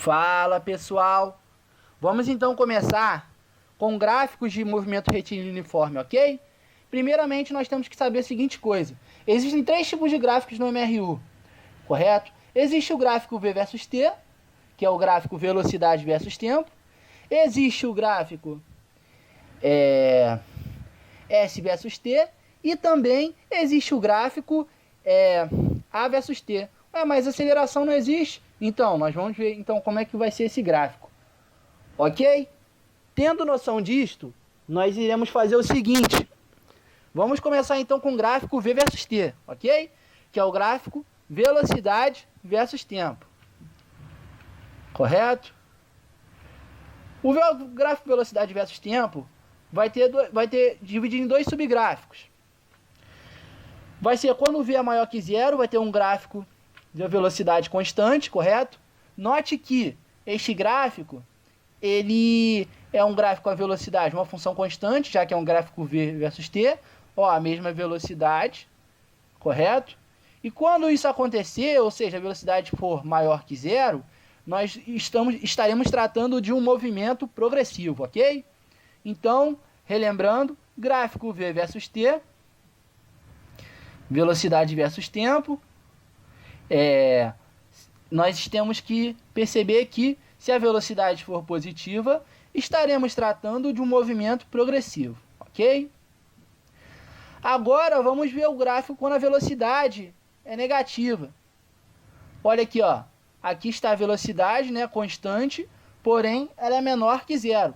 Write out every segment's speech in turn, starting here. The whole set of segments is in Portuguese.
Fala pessoal, vamos então começar com gráficos de movimento retilíneo uniforme, ok? Primeiramente nós temos que saber a seguinte coisa: existem três tipos de gráficos no MRU, correto? Existe o gráfico V versus T, que é o gráfico velocidade versus tempo. Existe o gráfico S versus T, e também existe o gráfico A versus T. Mas aceleração não existe? Então, nós vamos ver então como é que vai ser esse gráfico. Ok? Tendo noção disto, nós iremos fazer o seguinte. Vamos começar então com o gráfico V versus T, ok? Que é o gráfico velocidade versus tempo. Correto? O gráfico velocidade versus tempo vai ter dividido em dois subgráficos. Vai ser quando o V é maior que zero, vai ter um gráfico de velocidade constante, correto? Note que este gráfico, ele é um gráfico com a velocidade, uma função constante, já que é um gráfico V versus T, a mesma velocidade, correto? E quando isso acontecer, ou seja, a velocidade for maior que zero, nós estaremos tratando de um movimento progressivo, ok? Então, relembrando, gráfico V versus T, velocidade versus tempo. Nós temos que perceber que, se a velocidade for positiva, estaremos tratando de um movimento progressivo, ok? Agora vamos ver o gráfico quando a velocidade é negativa. Olha aqui, ó. Aqui está a velocidade, né, constante, porém ela é menor que zero.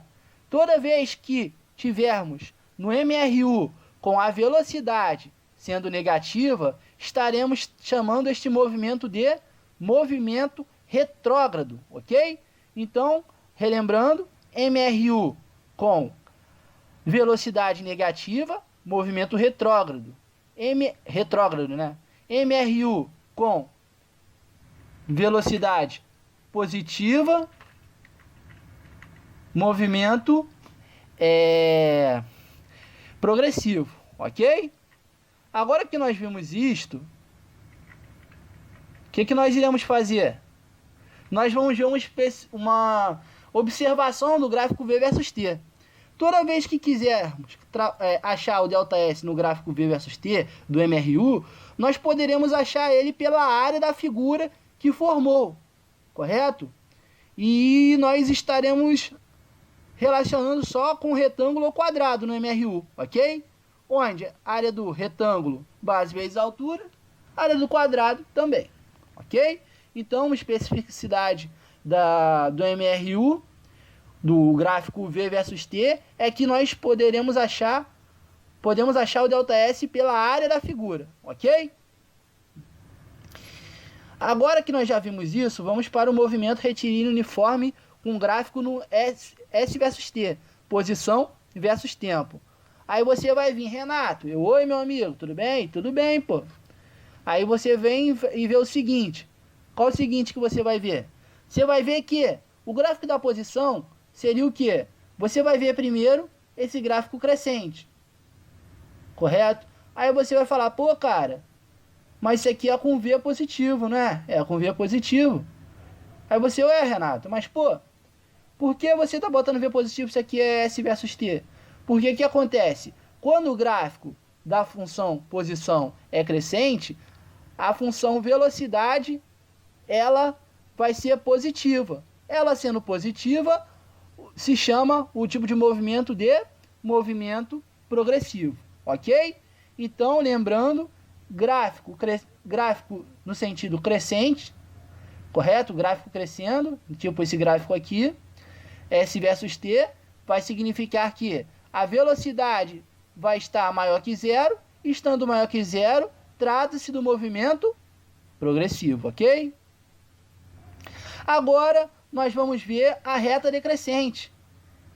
Toda vez que tivermos no MRU com a velocidade sendo negativa, estaremos chamando este movimento de movimento retrógrado, ok? Então, relembrando, MRU com velocidade negativa, movimento retrógrado. Retrógrado, né? MRU com velocidade positiva, movimento progressivo, ok? Agora que nós vimos isto, o que nós iremos fazer? Nós vamos ver uma observação do gráfico V versus T. Toda vez que quisermos achar o ΔS no gráfico V versus T do MRU, nós poderemos achar ele pela área da figura que formou, correto? E nós estaremos relacionando só com o retângulo ou quadrado no MRU, ok? Onde a área do retângulo, base vezes altura, a área do quadrado também, ok? Então, uma especificidade do MRU, do gráfico V versus T, é que nós podemos achar o ΔS pela área da figura, ok? Agora que nós já vimos isso, vamos para o movimento retilíneo uniforme com gráfico no S versus T, posição versus tempo. Aí você vai vir, Renato, oi meu amigo, tudo bem? Tudo bem, pô. Aí você vem e vê o seguinte. Qual é o seguinte que você vai ver? Você vai ver que o gráfico da posição seria o quê? Você vai ver primeiro esse gráfico crescente, correto? Aí você vai falar, pô cara, mas isso aqui é com V positivo, né? É com V positivo. Aí você, Renato, mas pô, por que você tá botando V positivo se aqui é S versus T? Porque que acontece? Quando o gráfico da função posição é crescente, a função velocidade, ela vai ser positiva. Ela sendo positiva, se chama o tipo de movimento de movimento progressivo, ok? Então, lembrando, gráfico no sentido crescente, correto? Gráfico crescendo, tipo esse gráfico aqui, S versus T, vai significar que a velocidade vai estar maior que zero, estando maior que zero, trata-se do movimento progressivo, ok? Agora, nós vamos ver a reta decrescente.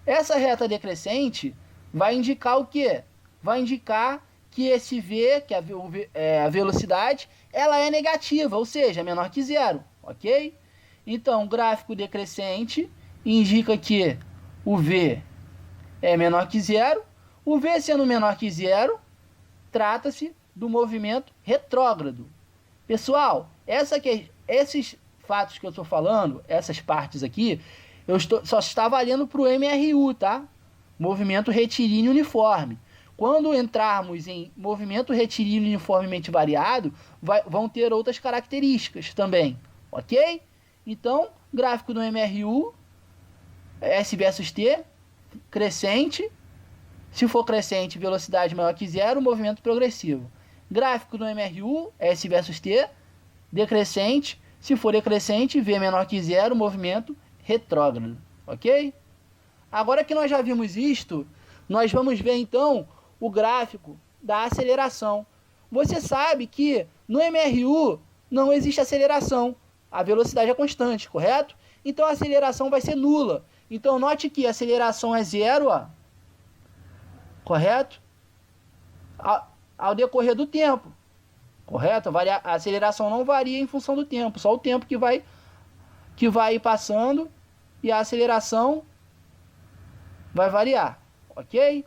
Essa reta decrescente vai indicar o quê? Vai indicar que esse V, que é a velocidade, ela é negativa, ou seja, é menor que zero, ok? Então, gráfico decrescente indica que o V é menor que zero. O V sendo menor que zero, trata-se do movimento retrógrado. Pessoal, esses fatos que eu estou falando, essas partes aqui, só está valendo para o MRU, tá? Movimento retilíneo uniforme. Quando entrarmos em movimento retilíneo uniformemente variado, vão ter outras características também, ok? Então, gráfico do MRU, S versus T, crescente. Se for crescente, velocidade maior que zero, movimento progressivo. Gráfico do MRU, S versus T, decrescente. Se for decrescente, V menor que zero, movimento retrógrado, ok? Agora que nós já vimos isto, nós vamos ver então o gráfico da aceleração. Você sabe que no MRU não existe aceleração, a velocidade é constante, correto? Então a aceleração vai ser nula. Então note que a aceleração é zero, ó, correto? Ao decorrer do tempo, correto? A aceleração não varia em função do tempo, só o tempo que vai passando e a aceleração vai variar, ok?